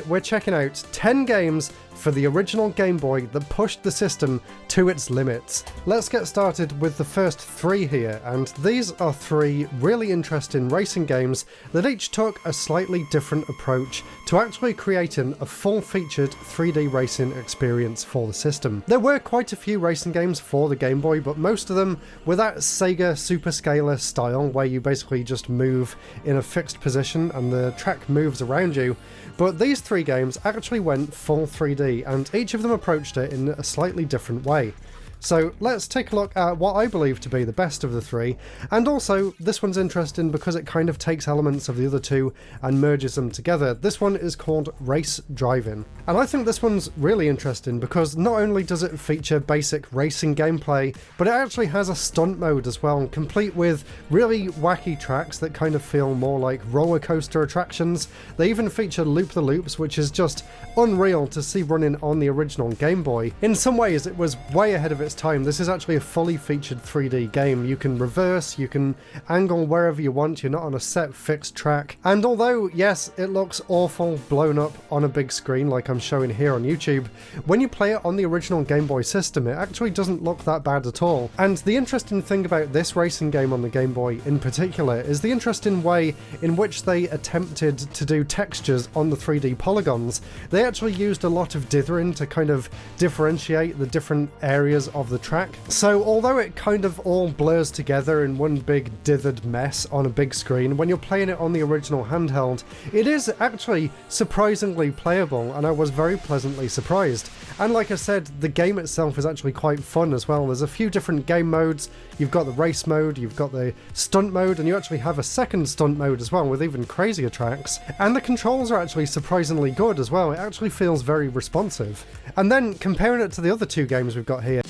We're checking out 10 games for the original Game Boy that pushed the system to its limits. Let's get started with the first 3 here, and these are 3 really interesting racing games that each took a slightly different approach to actually creating a full-featured 3D racing experience for the system. There were quite a few racing games for the Game Boy, but most of them were that Sega Superscaler style where you basically just move in a fixed position and the track moves around you. But these 3 games actually went full 3D, and each of them approached it in a slightly different way. So let's take a look at what I believe to be the best of the 3, and also this one's interesting because it kind of takes elements of the other 2 and merges them together. This one is called Race Driving, and I think this one's really interesting because not only does it feature basic racing gameplay, but it actually has a stunt mode as well, complete with really wacky tracks that kind of feel more like roller coaster attractions. They even feature loop-the-loops, which is just unreal to see running on the original Game Boy. In some ways it was way ahead of its time. This is actually a fully featured 3D game. You can reverse, you can angle wherever you want, you're not on a set fixed track. And although, yes, it looks awful blown up on a big screen like I'm showing here on YouTube, when you play it on the original Game Boy system, it actually doesn't look that bad at all. And the interesting thing about this racing game on the Game Boy in particular is the interesting way in which they attempted to do textures on the 3D polygons. They actually used a lot of dithering to kind of differentiate the different areas of the track. So although it kind of all blurs together in one big dithered mess on a big screen, when you're playing it on the original handheld, it is actually surprisingly playable, and I was very pleasantly surprised. And like I said, the game itself is actually quite fun as well. There's a few different game modes. You've got the race mode, you've got the stunt mode, and you actually have a second stunt mode as well with even crazier tracks. And the controls are actually surprisingly good as well. It actually feels very responsive. And then comparing it to the other 2 games we've got here,